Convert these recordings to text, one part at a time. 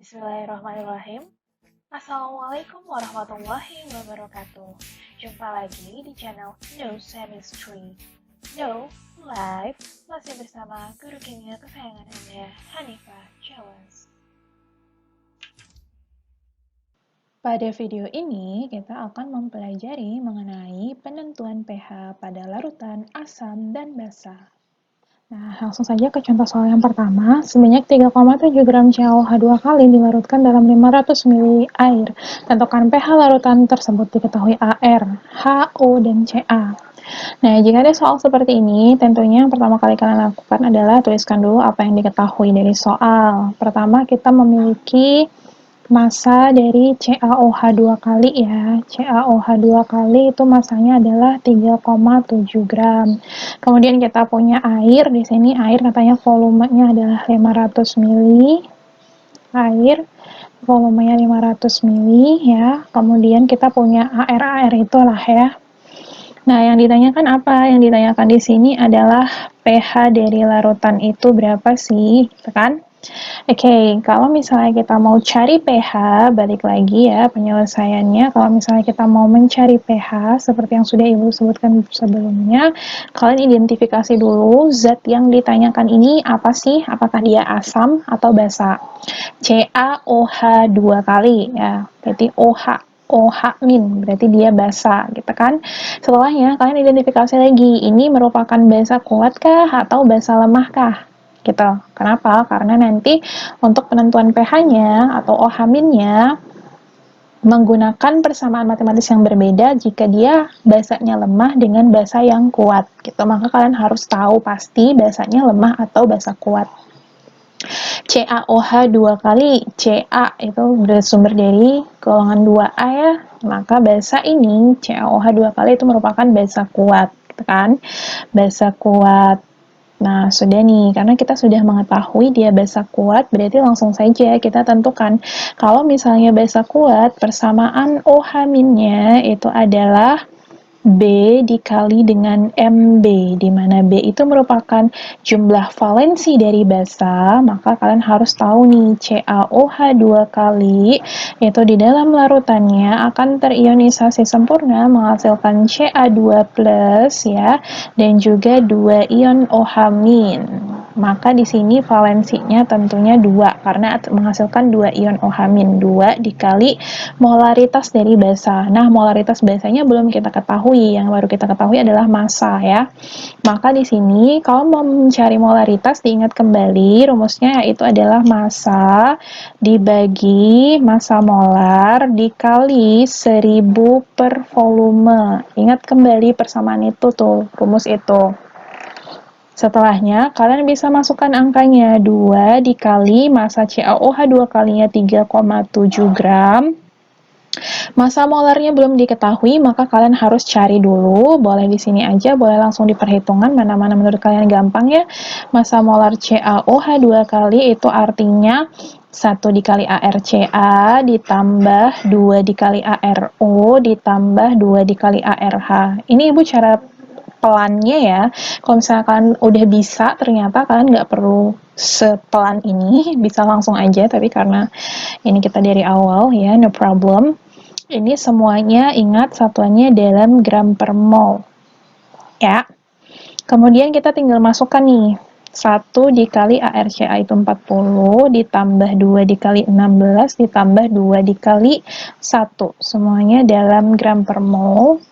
Bismillahirrahmanirrahim. Assalamualaikum warahmatullahi wabarakatuh. Jumpa lagi di channel No Chemistry. No Live masih bersama guru kimia kesayangan Anda, Hanifah Jawas. Pada video ini, kita akan mempelajari mengenai penentuan pH pada larutan asam dan basa. Nah, langsung saja ke contoh soal yang pertama. Sebanyak 3,7 gram CaOH 2 kali dilarutkan dalam 500 ml air. Tentukan pH larutan tersebut diketahui AR, HO, dan Ca. Nah, jika ada soal seperti ini, tentunya yang pertama kali kalian lakukan adalah tuliskan dulu apa yang diketahui dari soal. Pertama, kita memiliki massa dari CaOH 2 kali ya. CaOH 2 kali itu massanya adalah 3,7 gram. Kemudian kita punya air, di sini air katanya volumenya adalah 500 ml. Air volumenya 500 ml ya. Kemudian kita punya AR itulah ya. Nah, yang ditanyakan apa? Yang ditanyakan di sini adalah pH dari larutan itu berapa sih, kan? Oke, kalau misalnya kita mau cari pH, balik lagi ya penyelesaiannya. Kalau misalnya kita mau mencari pH, seperti yang sudah Ibu sebutkan sebelumnya, kalian identifikasi dulu zat yang ditanyakan ini apa sih? Apakah dia asam atau basa? CaOH 2 kali ya, berarti OH min, berarti dia basa gitu kan. Setelahnya kalian identifikasi lagi, ini merupakan basa kuatkah atau basa lemahkah? Gitu. Kenapa? Karena nanti untuk penentuan pH-nya atau OH-nya menggunakan persamaan matematis yang berbeda jika dia basanya lemah dengan basa yang kuat gitu. Maka kalian harus tahu pasti basanya lemah atau basa kuat. CaOH 2 kali, Ca itu bersumber dari golongan 2A ya, maka basa ini CaOH 2 kali itu merupakan basa kuat gitu kan, basa kuat. Nah, sudah nih, karena kita sudah mengetahui dia basa kuat, berarti langsung saja kita tentukan. Kalau misalnya basa kuat, persamaan OH-nya itu adalah B dikali dengan MB, di mana B itu merupakan jumlah valensi dari basa, maka kalian harus tahu nih, CaOH 2 kali, itu di dalam larutannya akan terionisasi sempurna menghasilkan Ca2+, ya, dan juga 2 ion OH-. Maka di sini valensinya tentunya 2, karena menghasilkan 2 ion OH-, 2 dikali molaritas dari basa. Nah, molaritas basanya belum kita ketahui, yang baru kita ketahui adalah massa ya. Maka di sini kalau mau mencari molaritas, diingat kembali rumusnya yaitu adalah massa dibagi massa molar dikali 1000 per volume. Ingat kembali persamaan itu tuh, rumus itu. Setelahnya, kalian bisa masukkan angkanya 2 dikali massa CaOH 2 kalinya 3,7 gram. Massa molarnya belum diketahui, maka kalian harus cari dulu. Boleh di sini aja, boleh langsung di perhitungan, mana-mana menurut kalian gampang ya. Massa molar CaOH 2 kali itu artinya 1 dikali ArCa ditambah 2 dikali ArO ditambah 2 dikali ArH. Ini Ibu cara pelannya ya. Kalau misalkan udah bisa, ternyata kalian nggak perlu sepelan ini, bisa langsung aja, tapi karena ini kita dari awal ya, no problem. Ini semuanya ingat satuannya dalam gram per mol. Ya. Kemudian kita tinggal masukkan nih. 1 dikali ArCa itu 40, ditambah 2 dikali 16, ditambah 2 dikali 1. Semuanya dalam gram per mol.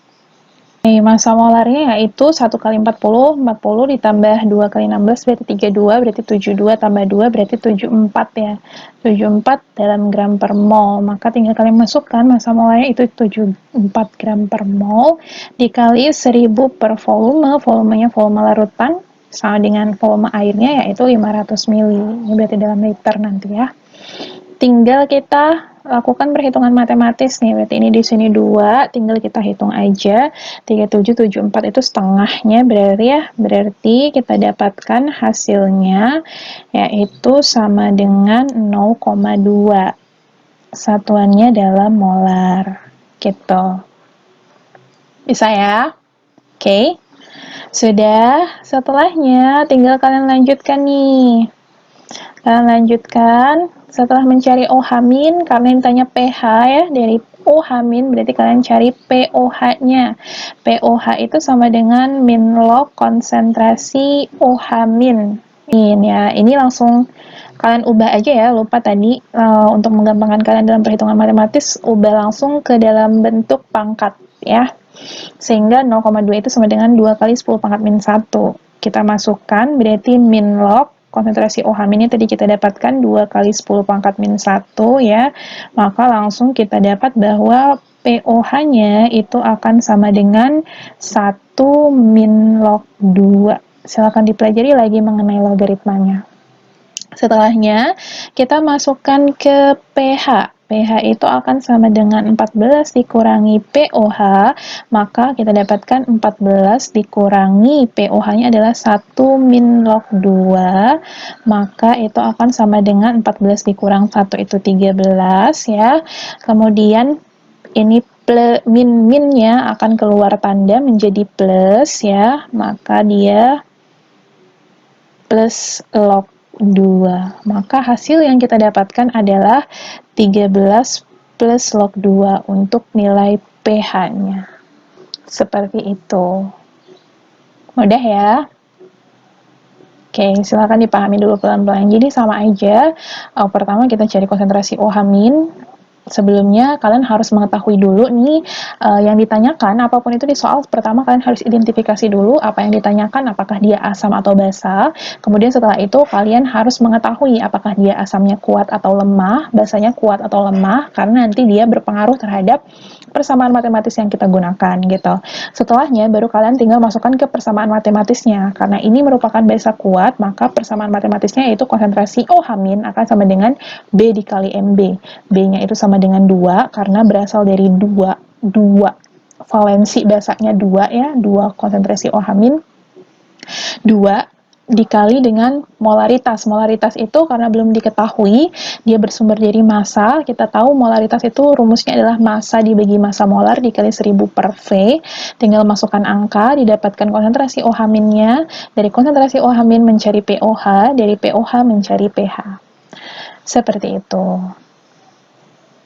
Massa molarnya yaitu 1 kali 40, 40 ditambah 2 kali 16 berarti 32, berarti 72 tambah 2 berarti 74 ya. 74 dalam gram per mol, maka tinggal kalian masukkan massa molarnya itu 74 gram per mol dikali 1000 per volume, volumenya volume larutan sama dengan volume airnya yaitu 500 ml. Ini berarti dalam liter nanti ya. Tinggal kita lakukan perhitungan matematis nih, berarti ini di sini 2, tinggal kita hitung aja, 3774 itu setengahnya berarti ya, berarti kita dapatkan hasilnya yaitu sama dengan 0,2, satuannya dalam molar, gitu. Bisa ya? Oke. Sudah, setelahnya tinggal kalian lanjutkan nih. Kalian lanjutkan, setelah mencari OH-, karena yang ditanya pH ya, dari OH- berarti kalian cari pOH-nya. pOH itu sama dengan min log konsentrasi OH-. Ya, ini langsung kalian ubah aja ya, lupa tadi untuk menggampangkan kalian dalam perhitungan matematis, ubah langsung ke dalam bentuk pangkat ya. Sehingga 0,2 itu sama dengan 2 kali 10 pangkat min 1. Kita masukkan, berarti min log konsentrasi OH- ini tadi kita dapatkan 2 kali 10 pangkat min 1 ya. Maka langsung kita dapat bahwa pOH-nya itu akan sama dengan 1 min log 2. Silakan dipelajari lagi mengenai logaritmanya. Setelahnya, kita masukkan ke pH. pH itu akan sama dengan 14 dikurangi pOH, maka kita dapatkan 14 dikurangi pOH-nya adalah 1 min log 2, maka itu akan sama dengan 14 dikurang 1 itu 13 ya. Kemudian ini min-minnya akan keluar tanda menjadi plus ya, maka dia plus log 2. Maka hasil yang kita dapatkan adalah 13 plus log 2 untuk nilai pH-nya. Seperti itu. Mudah ya? Oke, silakan dipahami dulu pelan-pelan. Jadi sama aja, pertama kita cari konsentrasi OH-. Sebelumnya kalian harus mengetahui dulu nih yang ditanyakan, apapun itu di soal, pertama kalian harus identifikasi dulu apa yang ditanyakan, apakah dia asam atau basa. Kemudian setelah itu kalian harus mengetahui apakah dia asamnya kuat atau lemah, basanya kuat atau lemah, karena nanti dia berpengaruh terhadap persamaan matematis yang kita gunakan gitu. Setelahnya baru kalian tinggal masukkan ke persamaan matematisnya. Karena ini merupakan basa kuat, maka persamaan matematisnya yaitu konsentrasi OH- akan sama dengan B dikali MB. B-nya itu sama dengan 2 karena berasal dari 2 valensi basanya 2 ya, 2 konsentrasi OH-, 2 dikali dengan molaritas. Molaritas itu karena belum diketahui, dia bersumber dari massa. Kita tahu molaritas itu rumusnya adalah massa dibagi massa molar dikali 1000 per V. Tinggal masukkan angka, didapatkan konsentrasi OH-nya. Dari konsentrasi OH- mencari pOH, dari pOH mencari pH. Seperti itu.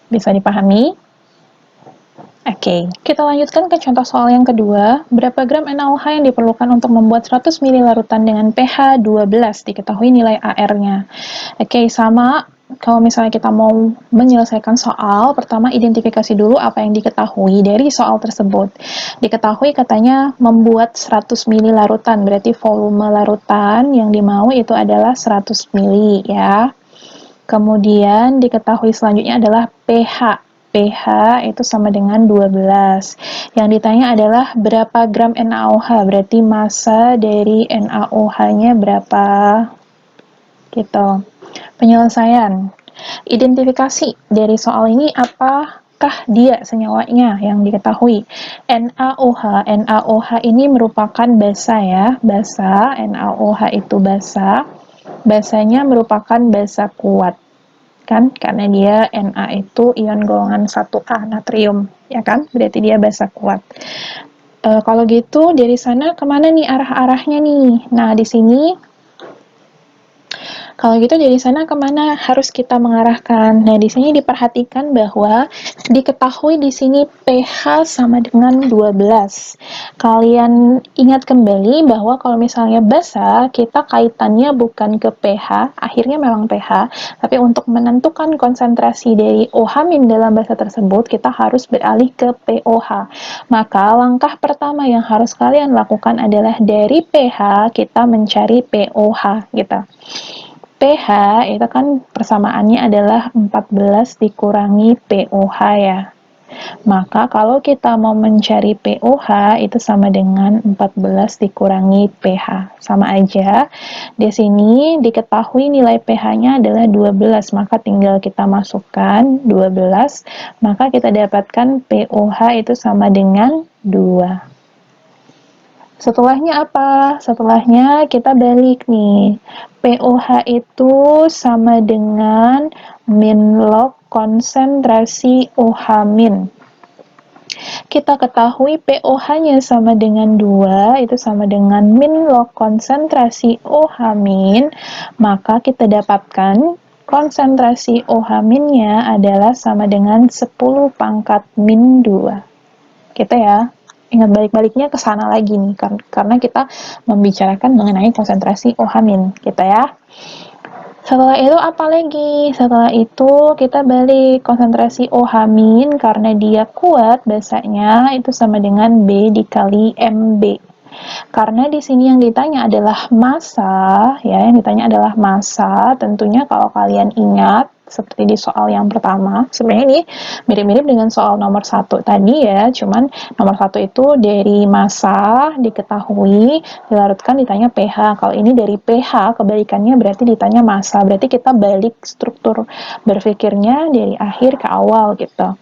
Bisa dipahami? Oke, kita lanjutkan ke contoh soal yang kedua. Berapa gram NaOH yang diperlukan untuk membuat 100 ml larutan dengan pH 12? Diketahui nilai AR-nya. Oke, sama. Kalau misalnya kita mau menyelesaikan soal, pertama identifikasi dulu apa yang diketahui dari soal tersebut. Diketahui katanya membuat 100 ml larutan, berarti volume larutan yang dimau itu adalah 100 ml ya. Kemudian diketahui selanjutnya adalah pH. pH itu sama dengan 12. Yang ditanya adalah berapa gram NaOH, berarti massa dari NaOH-nya berapa. Gitu. Penyelesaian. Identifikasi dari soal ini apakah dia senyawanya yang diketahui. NaOH. NaOH ini merupakan basa ya, basa. NaOH itu basa. Basanya merupakan basa kuat. Kan karena dia Na itu ion golongan 1A natrium ya kan, berarti dia basa kuat. Kalau gitu dari sana kemana nih arah-arahnya nih? Nah di sini kalau gitu dari sana kemana harus kita mengarahkan? Nah, di sini diperhatikan bahwa diketahui di sini pH sama dengan 12. Kalian ingat kembali bahwa kalau misalnya basa, kita kaitannya bukan ke pH, akhirnya memang pH, tapi untuk menentukan konsentrasi dari OH- dalam basa tersebut, kita harus beralih ke pOH. Maka langkah pertama yang harus kalian lakukan adalah dari pH kita mencari pOH gitu. pH itu kan persamaannya adalah 14 dikurangi pOH ya. Maka kalau kita mau mencari pOH itu sama dengan 14 dikurangi pH. Sama aja. Di sini diketahui nilai pH-nya adalah 12, maka tinggal kita masukkan 12, maka kita dapatkan pOH itu sama dengan 2. Setelahnya apa? Setelahnya kita balik nih. pOH itu sama dengan min log konsentrasi OH-. kita ketahui pOH-nya sama dengan 2, itu sama dengan min log konsentrasi OH min, maka kita dapatkan konsentrasi OH minnya adalah sama dengan 10 pangkat min 2. Kita ya, ingat balik-baliknya ke sana lagi nih, karena kita membicarakan mengenai konsentrasi OH min, kita ya. Setelah itu apa lagi? Setelah itu kita balik konsentrasi OH min karena dia kuat basanya itu sama dengan B dikali MB. Karena di sini yang ditanya adalah massa, ya, yang ditanya adalah massa. Tentunya kalau kalian ingat seperti di soal yang pertama, sebenarnya ini mirip-mirip dengan soal nomor 1 tadi ya, cuman nomor 1 itu dari massa diketahui, dilarutkan ditanya pH. Kalau ini dari pH, kebalikannya berarti ditanya massa, berarti kita balik struktur berpikirnya dari akhir ke awal gitu.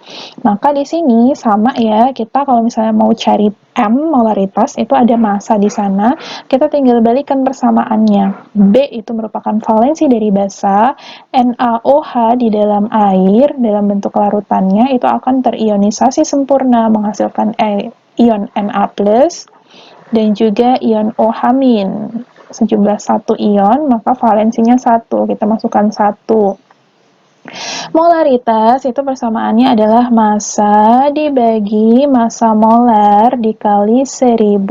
Maka di sini sama ya, kita kalau misalnya mau cari M molaritas itu ada massa di sana, kita tinggal balikan persamaannya. B itu merupakan valensi dari basa, NaOH di dalam air dalam bentuk larutannya itu akan terionisasi sempurna menghasilkan ion Na+, dan juga ion OH-. Sejumlah 1 ion, maka valensinya 1, kita masukkan 1. Molaritas itu persamaannya adalah massa dibagi massa molar dikali 1000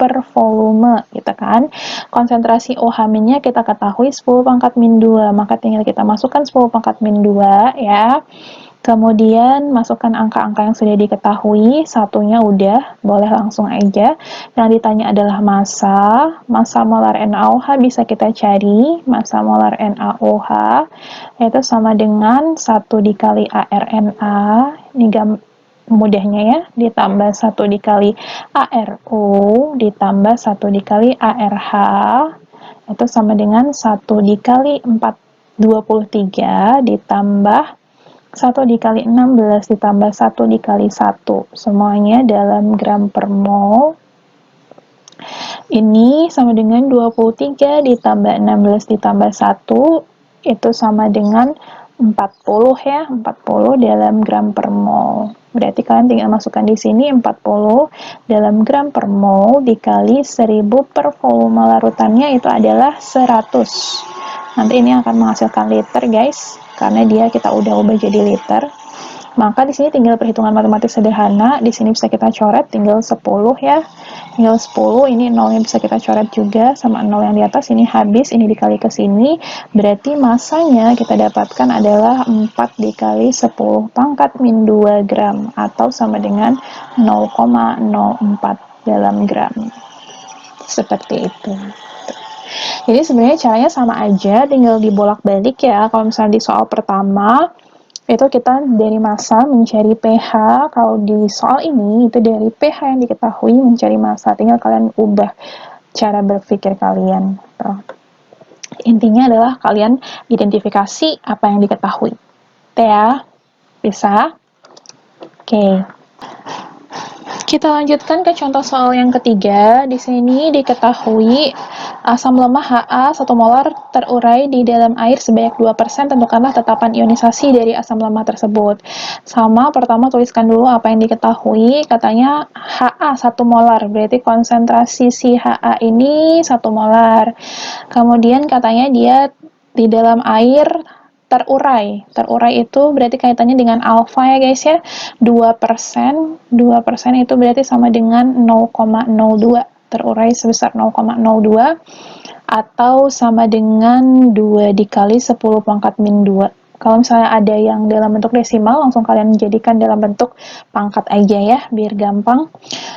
per volume, gitu kan. Konsentrasi OH-nya kita ketahui 10 pangkat min 2, maka tinggal kita masukkan 10 pangkat min 2 ya. Kemudian masukkan angka-angka yang sudah diketahui, satunya udah, boleh langsung aja. Yang ditanya adalah massa molar NaOH bisa kita cari, massa molar NaOH itu sama dengan 1 dikali ARNA, ini mudahnya ya, ditambah 1 dikali ARO, ditambah 1 dikali ARH, itu sama dengan 1 dikali 423, ditambah 1 dikali 16 ditambah 1 dikali 1, semuanya dalam gram per mol. Ini sama dengan 23 ditambah 16 ditambah 1, itu sama dengan 40 ya, 40 dalam gram per mol. Berarti kalian tinggal masukkan di sini 40 dalam gram per mol dikali 1000 per volume larutannya itu adalah 100. Nanti ini akan menghasilkan liter guys, karena dia kita udah ubah jadi liter. Maka di sini tinggal perhitungan matematis sederhana, di sini bisa kita coret tinggal 10 ya. Tinggal 10, ini nolnya bisa kita coret juga sama 0 yang di atas, ini habis, ini dikali ke sini, berarti massanya kita dapatkan adalah 4 dikali 10 pangkat min 2 gram atau sama dengan 0,04 dalam gram. Seperti itu. Jadi sebenarnya caranya sama aja, tinggal dibolak-balik ya. Kalau misalnya di soal pertama, itu kita dari massa mencari pH, kalau di soal ini itu dari pH yang diketahui mencari massa, tinggal kalian ubah cara berpikir kalian. Intinya adalah kalian identifikasi apa yang diketahui. Ya, bisa? Oke. Kita lanjutkan ke contoh soal yang ketiga. Di sini diketahui asam lemah Ha 1 molar terurai di dalam air sebanyak 2%, tentukanlah tetapan ionisasi dari asam lemah tersebut. Sama, pertama tuliskan dulu apa yang diketahui. Katanya Ha 1 molar, berarti konsentrasi si Ha ini 1 molar. Kemudian katanya dia di dalam air terurai. Terurai itu berarti kaitannya dengan alfa ya guys ya. 2%. 2% itu berarti sama dengan 0,02. Terurai sebesar 0,02 atau sama dengan 2 dikali 10 pangkat min 2. Kalau misalnya ada yang dalam bentuk desimal, langsung kalian jadikan dalam bentuk pangkat aja ya, biar gampang.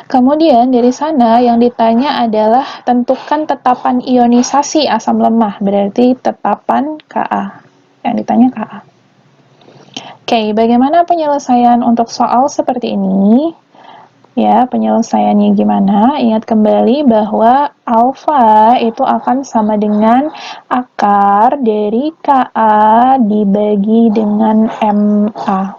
Kemudian dari sana yang ditanya adalah tentukan tetapan ionisasi asam lemah, berarti tetapan Ka. Yang ditanya Ka. Oke, bagaimana penyelesaian untuk soal seperti ini? Ya, penyelesaiannya gimana? Ingat kembali bahwa alfa itu akan sama dengan akar dari Ka dibagi dengan Ma.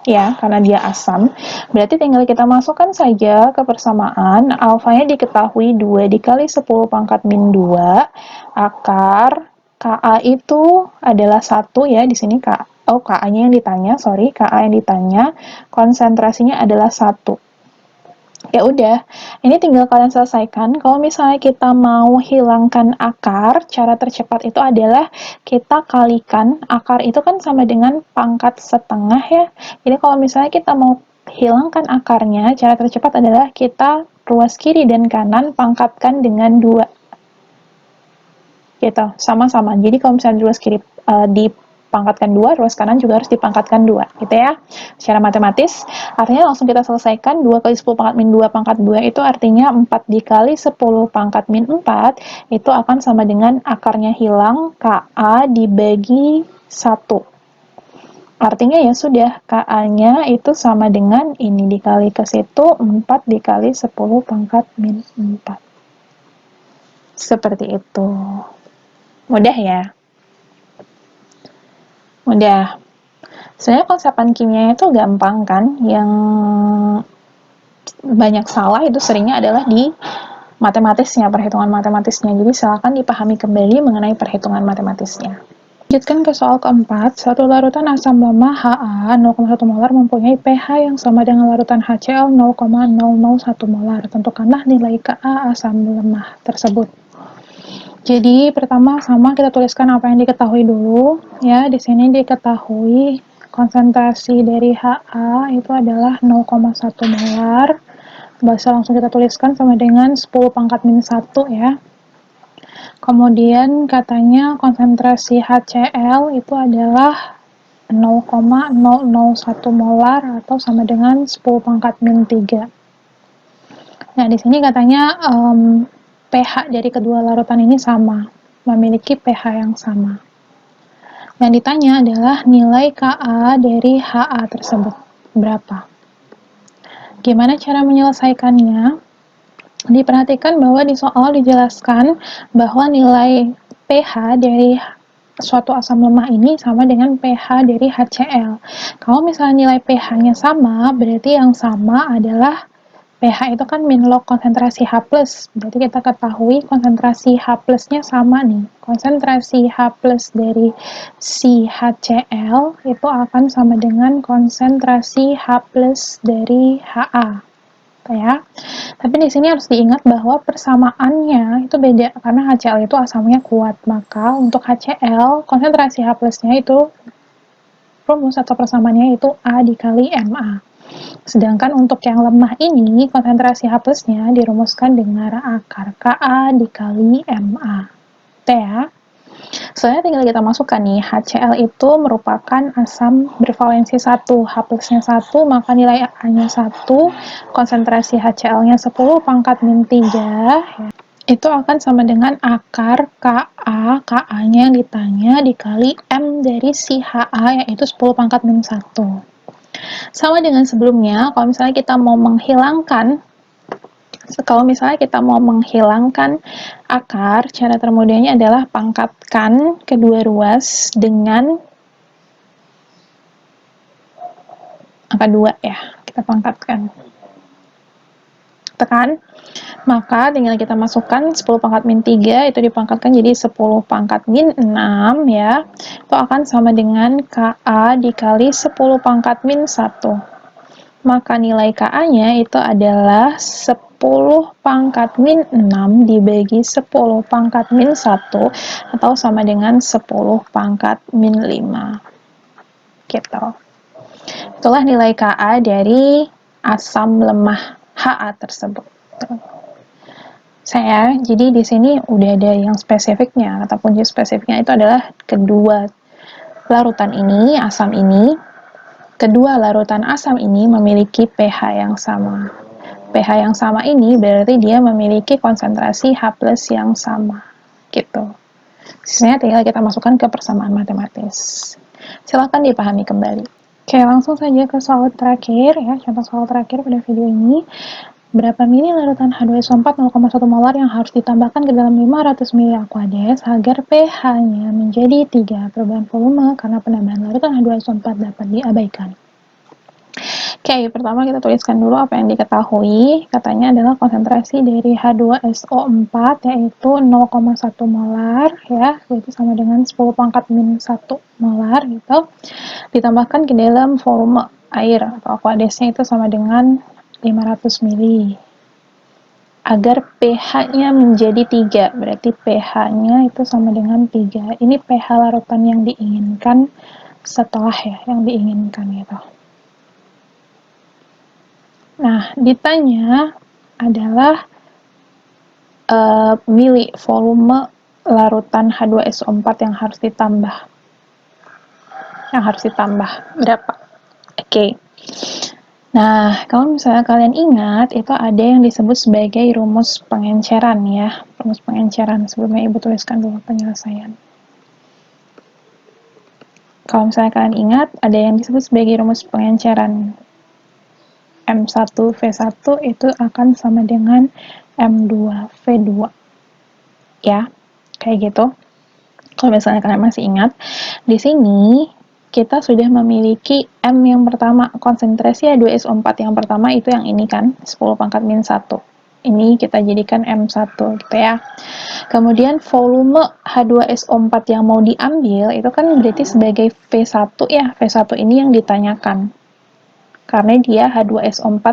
Ya, karena dia asam. Berarti tinggal kita masukkan saja ke persamaan. Alfanya diketahui 2 dikali 10 pangkat min 2 akar Ka itu adalah 1 ya, di sini Ka-nya yang ditanya, sorry, Ka yang ditanya, konsentrasinya adalah 1. Ya udah, ini tinggal kalian selesaikan. Kalau misalnya kita mau hilangkan akar, cara tercepat itu adalah kita kalikan. Akar itu kan sama dengan pangkat setengah ya. Jadi kalau misalnya kita mau hilangkan akarnya, cara tercepat adalah kita ruas kiri dan kanan pangkatkan dengan 2. Gitu, sama-sama. Jadi kalau misalnya ruas kiri dipangkatkan 2, ruas kanan juga harus dipangkatkan 2, gitu ya. Secara matematis, artinya langsung kita selesaikan 2 kali 10 pangkat min 2 pangkat 2 itu artinya 4 dikali 10 pangkat min 4 itu akan sama dengan akarnya hilang, Ka dibagi 1. Artinya ya sudah, Ka-nya itu sama dengan ini dikali ke situ, 4 dikali 10 pangkat min 4. Seperti itu. Mudah ya? Mudah. Sebenarnya konsepan kimia itu gampang kan, yang banyak salah itu seringnya adalah di matematisnya, perhitungan matematisnya. Jadi silakan dipahami kembali mengenai perhitungan matematisnya. Lanjutkan ke soal keempat, satu larutan asam lemah Ha 0,1 molar mempunyai pH yang sama dengan larutan HCl 0,001 molar. Tentukanlah nilai Ka asam lemah tersebut. Jadi pertama sama kita tuliskan apa yang diketahui dulu ya. Di sini diketahui konsentrasi dari Ha itu adalah 0,1 molar. Bisa langsung kita tuliskan sama dengan 10 pangkat min 1 ya. Kemudian katanya konsentrasi HCl itu adalah 0,001 molar atau sama dengan 10 pangkat min 3. Nah, di sini katanya pH dari kedua larutan ini sama, memiliki pH yang sama. Yang ditanya adalah nilai Ka dari Ha tersebut, berapa? Gimana cara menyelesaikannya? Diperhatikan bahwa di soal dijelaskan bahwa nilai pH dari suatu asam lemah ini sama dengan pH dari HCl. Kalau misalnya nilai pH-nya sama, berarti yang sama adalah pH itu kan min log konsentrasi H+, berarti kita ketahui konsentrasi H+-nya sama nih. Konsentrasi H+ dari si HCl itu akan sama dengan konsentrasi H+ dari Ha. Ya. Tapi di sini harus diingat bahwa persamaannya itu beda karena HCl itu asamnya kuat. Maka untuk HCl konsentrasi H+-nya itu rumus atau persamaannya itu A dikali Ma. Sedangkan untuk yang lemah ini, konsentrasi H+-nya dirumuskan dengan akar Ka dikali Ma. Itu ya. Selanjutnya tinggal kita masukkan nih, HCl itu merupakan asam bervalensi 1, H+-nya 1, maka nilai A-nya 1, konsentrasi HCl-nya 10 pangkat min 3, itu akan sama dengan akar Ka, Ka-nya yang ditanya dikali M dari si Ha, yaitu 10 pangkat min 1. Sama dengan sebelumnya, kalau misalnya kita mau menghilangkan akar, cara termudahnya adalah pangkatkan kedua ruas dengan angka 2 ya, kita pangkatkan. Tekan, maka tinggal kita masukkan 10 pangkat min 3, itu dipangkatkan jadi 10 pangkat min 6 ya, itu akan sama dengan Ka dikali 10 pangkat min 1. Maka nilai Ka-nya itu adalah 10 pangkat min 6 dibagi 10 pangkat min 1 atau sama dengan 10 pangkat min 5. Gitu. Itulah nilai Ka dari asam lemah Ha tersebut. Jadi di sini udah ada yang spesifiknya, kata kunci spesifiknya itu adalah kedua larutan ini, asam ini, kedua larutan asam ini memiliki pH yang sama. pH yang sama ini berarti dia memiliki konsentrasi H+ yang sama. Gitu. Sisanya tinggal kita masukkan ke persamaan matematis. Silakan dipahami kembali. Oke, langsung saja ke soal terakhir ya, contoh soal terakhir pada video ini. Berapa mili larutan H2SO4 0,1 molar yang harus ditambahkan ke dalam 500 mili Aquades agar pH-nya menjadi 3? Perubahan volume karena penambahan larutan H2SO4 dapat diabaikan. Oke, pertama kita tuliskan dulu apa yang diketahui. Katanya adalah konsentrasi dari H2SO4 yaitu 0,1 molar ya, yaitu sama dengan 10 pangkat min 1 molar gitu. Ditambahkan ke dalam volume air atau aqueousnya itu sama dengan 500 ml. Agar pH-nya menjadi 3, berarti pH-nya itu sama dengan 3. Ini pH larutan yang diinginkan setelah ya, yang diinginkan gitu. Nah, ditanya adalah mili volume larutan H2SO4 yang harus ditambah. Yang harus ditambah berapa? Oke. Nah, kalau misalnya kalian ingat, itu ada yang disebut sebagai rumus pengenceran ya. Rumus pengenceran, sebelumnya Ibu tuliskan dulu penyelesaian. Kalau misalnya kalian ingat, ada yang disebut sebagai rumus pengenceran. M1V1 itu akan sama dengan M2V2. Ya, kayak gitu. Kalau misalnya kalian masih ingat, di sini kita sudah memiliki M yang pertama, konsentrasi H2SO4 yang pertama itu yang ini kan, 10 pangkat min 1. Ini kita jadikan M1 gitu ya. Kemudian volume H2SO4 yang mau diambil itu kan berarti sebagai V1 ya. V1 ini yang ditanyakan. Karena dia H2SO4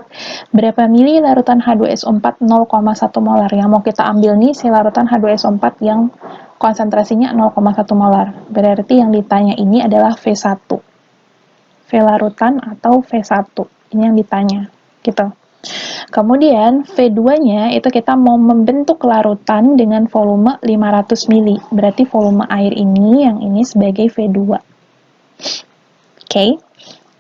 berapa mili larutan H2SO4 0,1 molar yang mau kita ambil nih si larutan H2SO4 yang konsentrasinya 0,1 molar. Berarti yang ditanya ini adalah V1. V larutan atau V1. Ini yang ditanya. Gitu. Kemudian V2-nya itu kita mau membentuk larutan dengan volume 500 mili. Berarti volume air ini yang ini sebagai V2. Oke.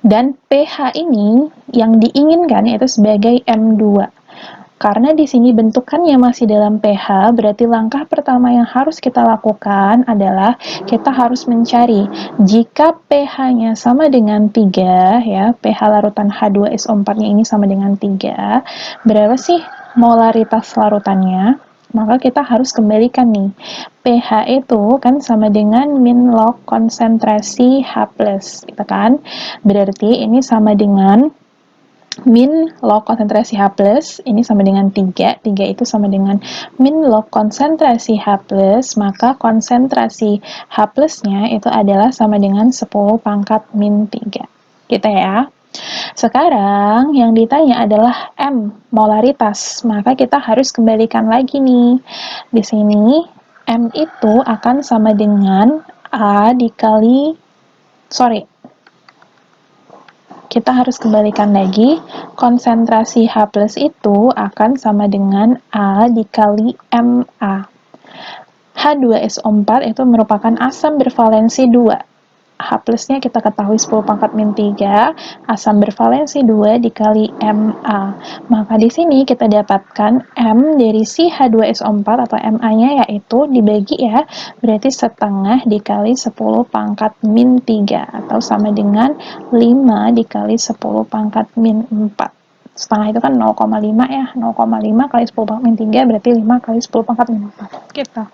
Dan pH ini yang diinginkan yaitu sebagai M2. Karena di sini bentukannya masih dalam pH, berarti langkah pertama yang harus kita lakukan adalah kita harus mencari jika pH-nya sama dengan 3, ya, pH larutan H2SO4-nya ini sama dengan 3, berapa sih molaritas larutannya? Maka kita harus kembalikan nih, pH itu kan sama dengan min log konsentrasi H+, gitu kan? Berarti ini sama dengan min log konsentrasi H+, ini sama dengan 3, 3 itu sama dengan min log konsentrasi H+, maka konsentrasi H+-nya itu adalah sama dengan 10 pangkat min 3. Gitu ya. Sekarang yang ditanya adalah M, molaritas. Maka kita harus kembalikan lagi nih. Di sini M itu akan sama dengan A dikali, kita harus kembalikan lagi, konsentrasi H+ itu akan sama dengan A dikali MA. H2SO4 itu merupakan asam bervalensi 2. H+-nya kita ketahui 10 pangkat min 3, asam bervalensi 2 dikali Ma. Maka di sini kita dapatkan M dari si H2SO4 atau Ma-nya yaitu dibagi ya, berarti setengah dikali 10 pangkat min 3, atau sama dengan 5 dikali 10 pangkat min 4. Setengah itu kan 0,5 ya, 0,5 kali 10 pangkat min 3 berarti 5 kali 10 pangkat min 4. Gitu.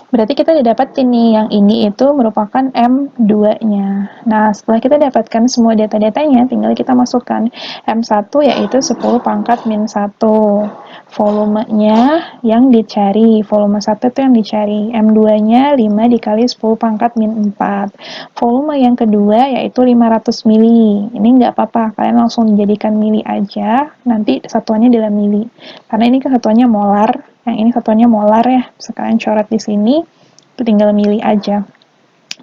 Berarti kita udah dapat ini, yang ini itu merupakan M2-nya. Nah, setelah kita dapatkan semua data-datanya, tinggal kita masukkan M1 yaitu 10 pangkat min 1. Volumenya yang dicari, volume 1 itu yang dicari. M2-nya 5 dikali 10 pangkat min 4. Volume yang kedua yaitu 500 mili. Ini nggak apa-apa, kalian langsung jadikan mili aja, nanti satuannya dalam mili. Karena ini kan satuannya molar, yang ini satuannya molar ya, sekalian coret di sini, tinggal milih aja.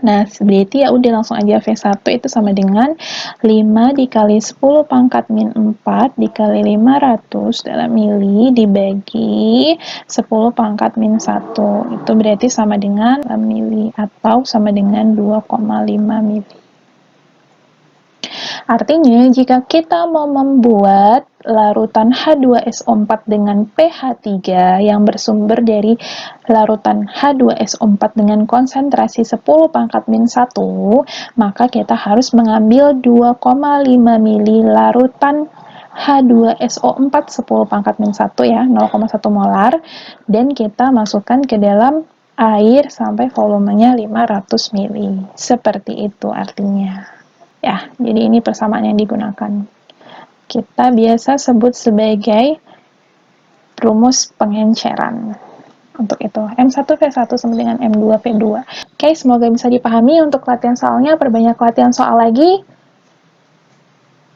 Nah, berarti ya udah langsung aja V1 itu sama dengan 5 dikali 10 pangkat min 4 dikali 500 dalam mili dibagi 10 pangkat min 1. Itu berarti sama dengan mili atau sama dengan 2,5 mili. Artinya, jika kita mau membuat larutan H2SO4 dengan pH 3 yang bersumber dari larutan H2SO4 dengan konsentrasi 10 pangkat min 1, maka kita harus mengambil 2,5 mili larutan H2SO4 10 pangkat min 1 ya, 0,1 molar, dan kita masukkan ke dalam air sampai volumenya 500 mili. Seperti itu artinya. Ya, jadi ini persamaan yang digunakan. kita biasa sebut sebagai rumus pengenceran. Untuk itu, M1V1 sama dengan M2V2. Oke, semoga bisa dipahami. Untuk latihan soalnya, perbanyak latihan soal lagi.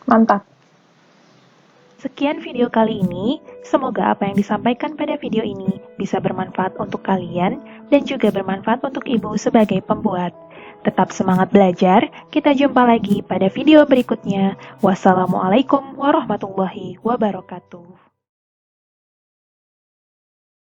Mantap! Sekian video kali ini, semoga apa yang disampaikan pada video ini bisa bermanfaat untuk kalian dan juga bermanfaat untuk ibu sebagai pembuat. Tetap semangat belajar, kita jumpa lagi pada video berikutnya. Wassalamualaikum warahmatullahi wabarakatuh.